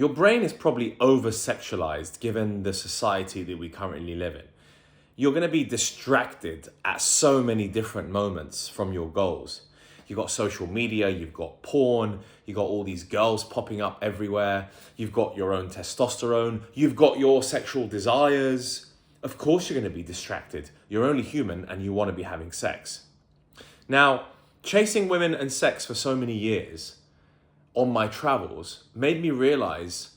Your brain is probably over-sexualized given the society that we currently live in. You're going to be distracted at so many different moments from your goals. You've got social media, you've got porn, you've got all these girls popping up everywhere, you've got your own testosterone, you've got your sexual desires. Of course you're going to be distracted. You're only human and you want to be having sex. Now, chasing women and sex for so many years on my travels made me realize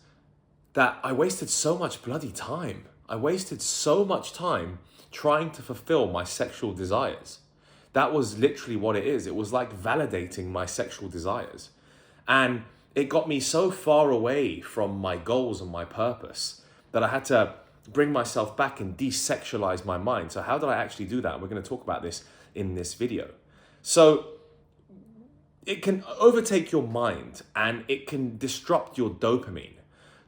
that I wasted so much bloody time. I wasted so much time trying to fulfill my sexual desires. That was literally what it is. It was like validating my sexual desires. And it got me so far away from my goals and my purpose that I had to bring myself back and desexualize my mind. So how did I actually do that? And we're going to talk about this in this video. So it can overtake your mind and it can disrupt your dopamine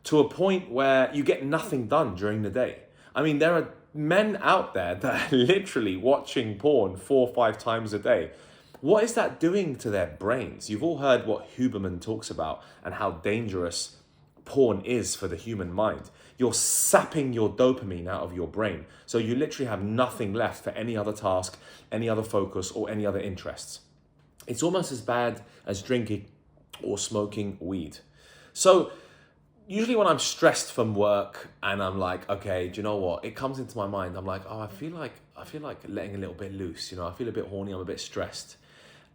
to a point where you get nothing done during the day. I mean, there are men out there that are literally watching porn 4 or 5 times a day. What is that doing to their brains? You've all heard what Huberman talks about and how dangerous porn is for the human mind. You're sapping your dopamine out of your brain. So you literally have nothing left for any other task, any other focus, or any other interests. It's almost as bad as drinking or smoking weed. So usually when I'm stressed from work and I'm like, okay, do you know what? It comes into my mind. I'm like, oh, I feel like letting a little bit loose. You know, I feel a bit horny. I'm a bit stressed.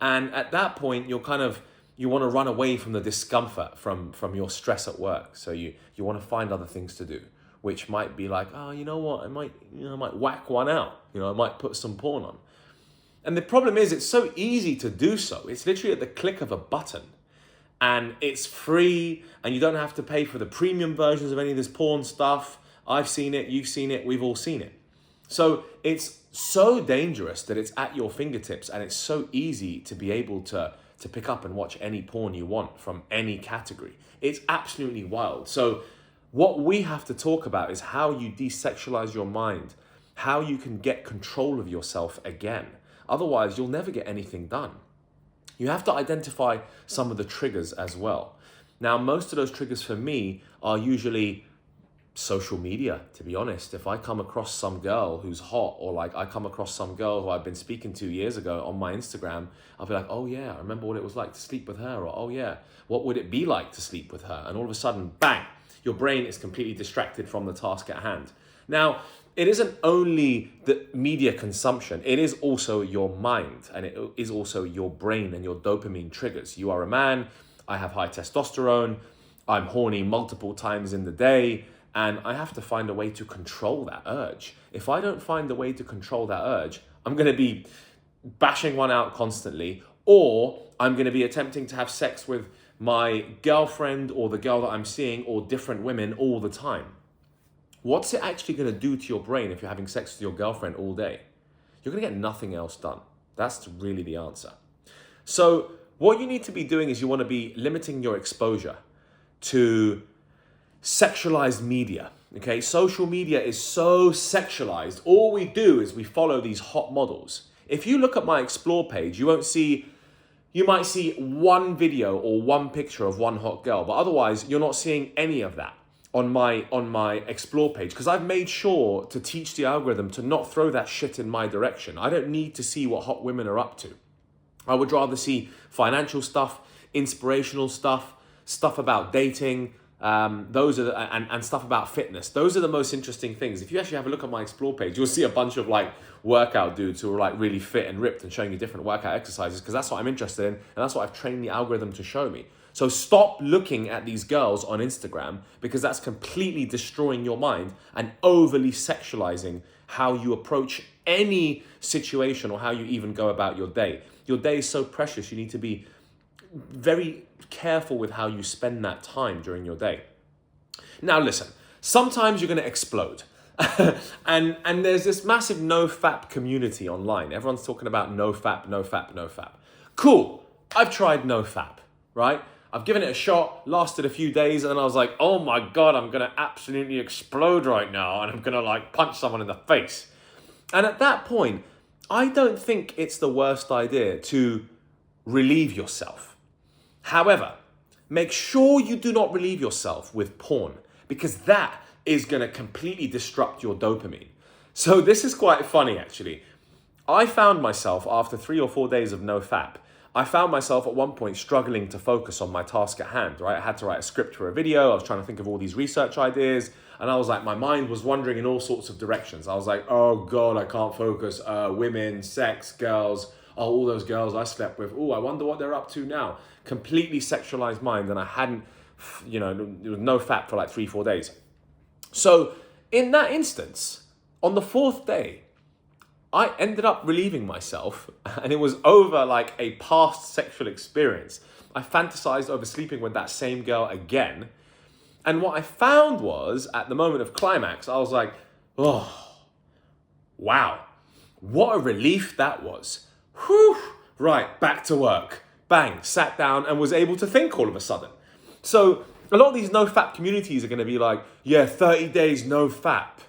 And at that point, you want to run away from the discomfort from your stress at work. So you want to find other things to do, which might be like, oh, you know what? I might whack one out. You know, I might put some porn on. And the problem is it's so easy to do so. It's literally at the click of a button. And it's free, and you don't have to pay for the premium versions of any of this porn stuff. I've seen it, you've seen it, we've all seen it. So it's so dangerous that it's at your fingertips, and it's so easy to be able to pick up and watch any porn you want from any category. It's absolutely wild. So what we have to talk about is how you desexualize your mind, how you can get control of yourself again. Otherwise, you'll never get anything done. You have to identify some of the triggers as well. Now, most of those triggers for me are usually social media, to be honest. If I come across some girl who's hot, or like I come across some girl who I've been speaking to years ago on my Instagram, I'll be like, oh yeah, I remember what it was like to sleep with her, or oh yeah, what would it be like to sleep with her? And all of a sudden, bang, your brain is completely distracted from the task at hand. Now, it isn't only the media consumption, it is also your mind, and it is also your brain and your dopamine triggers. You are a man, I have high testosterone, I'm horny multiple times in the day, and I have to find a way to control that urge. If I don't find a way to control that urge, I'm going to be bashing one out constantly, or I'm going to be attempting to have sex with my girlfriend or the girl that I'm seeing, or different women all the time. What's it actually going to do to your brain if you're having sex with your girlfriend all day? You're going to get nothing else done. That's really the answer. So what you need to be doing is you want to be limiting your exposure to sexualized media. Okay, social media is so sexualized. All we do is we follow these hot models. If you look at my explore page, you might see one video or one picture of one hot girl, but otherwise you're not seeing any of that on my explore page, because I've made sure to teach the algorithm to not throw that shit in my direction. I don't need to see what hot women are up to. I would rather see financial stuff, inspirational stuff, stuff about dating, and stuff about fitness. Those are the most interesting things. If you actually have a look at my explore page, you'll see a bunch of like workout dudes who are like really fit and ripped and showing you different workout exercises, because that's what I'm interested in, and that's what I've trained the algorithm to show me. So stop looking at these girls on Instagram, because that's completely destroying your mind and overly sexualizing how you approach any situation or how you even go about your day. Your day is so precious. You need to be very careful with how you spend that time during your day. Now listen, sometimes you're going to explode. and there's this massive NoFap community online. Everyone's talking about NoFap, NoFap, NoFap. Cool. I've tried NoFap, right? I've given it a shot, lasted a few days, and then I was like, oh my God, I'm going to absolutely explode right now, and I'm going to like punch someone in the face. And at that point, I don't think it's the worst idea to relieve yourself. However, make sure you do not relieve yourself with porn, because that is going to completely disrupt your dopamine. So this is quite funny, actually. I found myself, after 3 or 4 days of no FAP, I found myself at one point struggling to focus on my task at hand, right? I had to write a script for a video. I was trying to think of all these research ideas. And I was like, my mind was wandering in all sorts of directions. I was like, oh God, I can't focus. Women, sex, girls, all those girls I slept with. Oh, I wonder what they're up to now. Completely sexualized mind. And I hadn't, there was no FAP for like 3-4 days. So in that instance, on the 4th day, I ended up relieving myself, and it was over like a past sexual experience. I fantasized over sleeping with that same girl again. And what I found was, at the moment of climax, I was like, oh, wow, what a relief that was. Whew, right, back to work. Bang, sat down and was able to think all of a sudden. So a lot of these no FAP communities are going to be like, yeah, 30 days no FAP.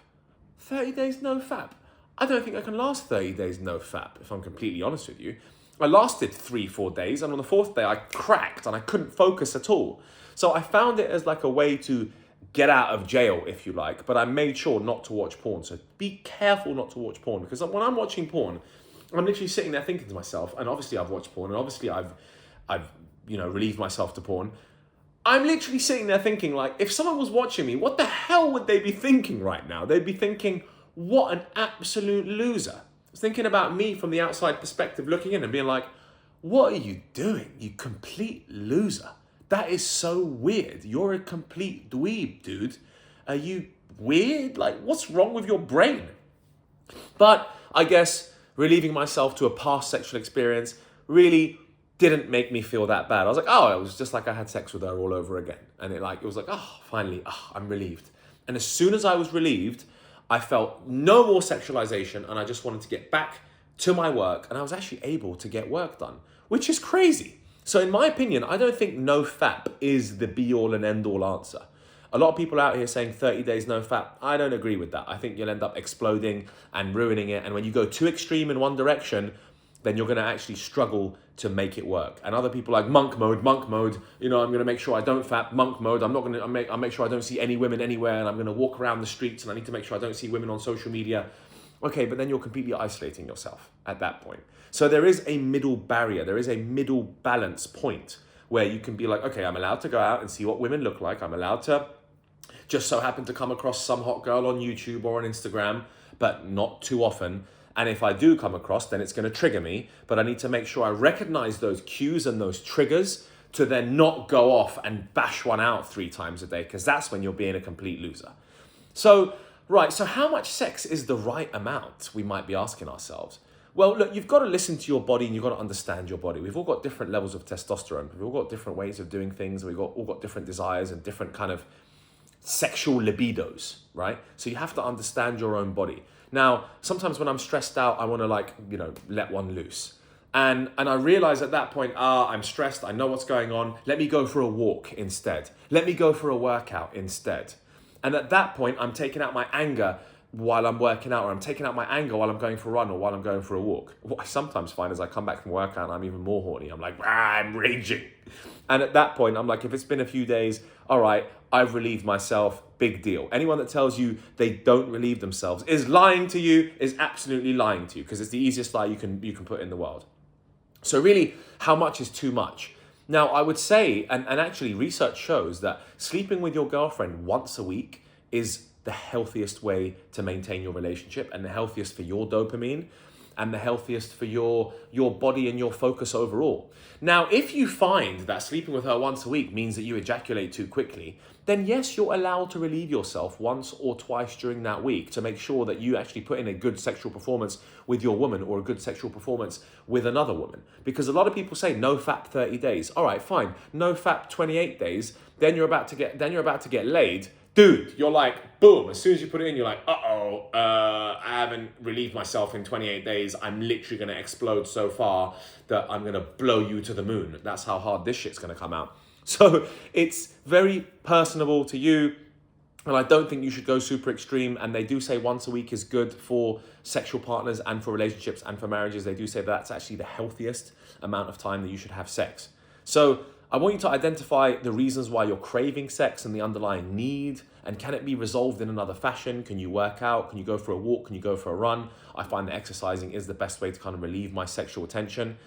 30 days no FAP. I don't think I can last 30 days no FAP, if I'm completely honest with you. I lasted 3-4 days, and on the 4th day I cracked and I couldn't focus at all. So I found it as like a way to get out of jail, if you like, but I made sure not to watch porn. So be careful not to watch porn, because when I'm watching porn, I'm literally sitting there thinking to myself, and obviously I've watched porn, and obviously I've relieved myself to porn. I'm literally sitting there thinking, like, if someone was watching me, what the hell would they be thinking right now? They'd be thinking, what an absolute loser. I was thinking about me from the outside perspective, looking in and being like, what are you doing, you complete loser? That is so weird. You're a complete dweeb, dude. Are you weird? Like, what's wrong with your brain? But I guess relieving myself to a past sexual experience really didn't make me feel that bad. I was like, oh, it was just like I had sex with her all over again. And it was like, oh, finally, I'm relieved. And as soon as I was relieved, I felt no more sexualization, and I just wanted to get back to my work, and I was actually able to get work done, which is crazy. So in my opinion, I don't think no FAP is the be-all and end-all answer. A lot of people out here saying 30 days no FAP. I don't agree with that. I think you'll end up exploding and ruining it. And when you go too extreme in one direction, then you're going to actually struggle to make it work. And other people are like monk mode, I'm going to make sure I don't FAP, monk mode. I'll make sure I don't see any women anywhere, and I'm going to walk around the streets, and I need to make sure I don't see women on social media. Okay, but then you're completely isolating yourself at that point. So there is a middle barrier. There is a middle balance point where you can be like, okay, I'm allowed to go out and see what women look like. I'm allowed to just so happen to come across some hot girl on YouTube or on Instagram, but not too often. And if I do come across, then it's going to trigger me. But I need to make sure I recognize those cues and those triggers to then not go off and bash one out 3 times a day, because that's when you're being a complete loser. So, right, so how much sex is the right amount, we might be asking ourselves? Well, look, you've got to listen to your body, and you've got to understand your body. We've all got different levels of testosterone. We've all got different ways of doing things. We've all got different desires and different kind of sexual libidos, right? So you have to understand your own body. Now, sometimes when I'm stressed out, I want to let one loose. And I realize at that point, I'm stressed. I know what's going on. Let me go for a walk instead. Let me go for a workout instead. And at that point, I'm taking out my anger while I'm working out, or I'm taking out my anger while I'm going for a run or while I'm going for a walk. What I sometimes find is I come back from workout and I'm even more horny. I'm like, I'm raging. And at that point, I'm like, if it's been a few days, all right, I've relieved myself, big deal. Anyone that tells you they don't relieve themselves is lying to you, is absolutely lying to you, because it's the easiest lie you can put in the world. So really, how much is too much? Now, I would say, and actually research shows that sleeping with your girlfriend once a week is the healthiest way to maintain your relationship, and the healthiest for your dopamine, and the healthiest for your body and your focus overall. Now, if you find that sleeping with her once a week means that you ejaculate too quickly, then yes, you're allowed to relieve yourself once or twice during that week to make sure that you actually put in a good sexual performance with your woman, or a good sexual performance with another woman. Because a lot of people say no FAP 30 days. All right, fine. No FAP 28 days. Then you're about to get laid. Dude, you're like, boom, as soon as you put it in, you're like, I haven't relieved myself in 28 days. I'm literally going to explode so far that I'm going to blow you to the moon. That's how hard this shit's going to come out. So it's very personable to you. And I don't think you should go super extreme. And they do say once a week is good for sexual partners and for relationships and for marriages. They do say that's actually the healthiest amount of time that you should have sex. So I want you to identify the reasons why you're craving sex and the underlying need, and can it be resolved in another fashion? Can you work out? Can you go for a walk? Can you go for a run? I find that exercising is the best way to kind of relieve my sexual tension.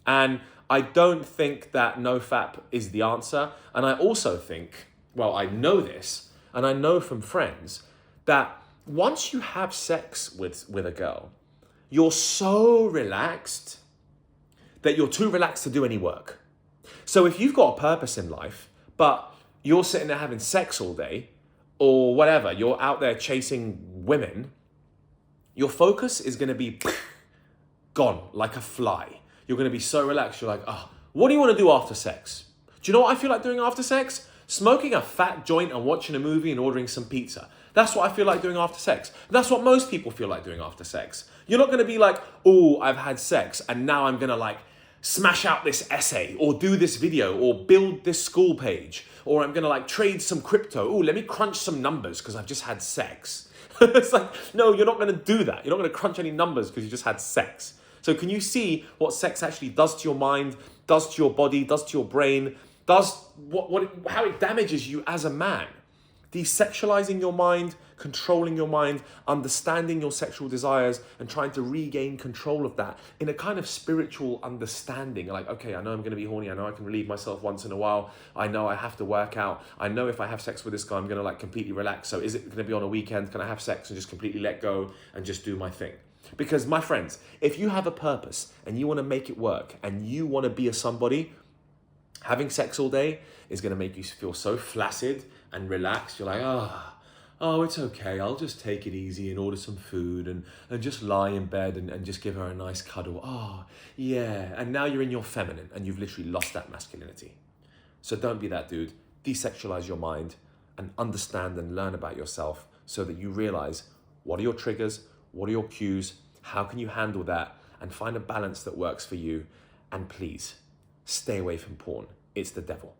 And I don't think that NoFap is the answer. And I also think, well, I know this, and I know from friends, that once you have sex with a girl, you're so relaxed that you're too relaxed to do any work. So if you've got a purpose in life, but you're sitting there having sex all day, or whatever, you're out there chasing women, your focus is going to be gone like a fly. You're going to be so relaxed. You're like, oh, what do you want to do after sex? Do you know what I feel like doing after sex? Smoking a fat joint and watching a movie and ordering some pizza. That's what I feel like doing after sex. That's what most people feel like doing after sex. You're not going to be like, oh, I've had sex and now I'm going to like smash out this essay or do this video or build this school page, or I'm going to like trade some crypto. Oh, let me crunch some numbers because I've just had sex. It's like, no, you're not going to do that. You're not going to crunch any numbers because you just had sex. So can you see what sex actually does to your mind, does to your body, does to your brain, does how it damages you as a man? Desexualizing your mind, controlling your mind, understanding your sexual desires, and trying to regain control of that in a kind of spiritual understanding. Like, okay, I know I'm going to be horny. I know I can relieve myself once in a while. I know I have to work out. I know if I have sex with this guy, I'm going to like completely relax. So is it going to be on a weekend? Can I have sex and just completely let go and just do my thing? Because my friends, if you have a purpose and you want to make it work and you want to be a somebody, having sex all day is going to make you feel so flaccid and relaxed. You're like, oh, it's okay. I'll just take it easy and order some food and just lie in bed and just give her a nice cuddle. Oh, yeah. And now you're in your feminine and you've literally lost that masculinity. So don't be that dude. Desexualize your mind and understand and learn about yourself so that you realize what are your triggers, what are your cues, how can you handle that, and find a balance that works for you. And please, stay away from porn. It's the devil.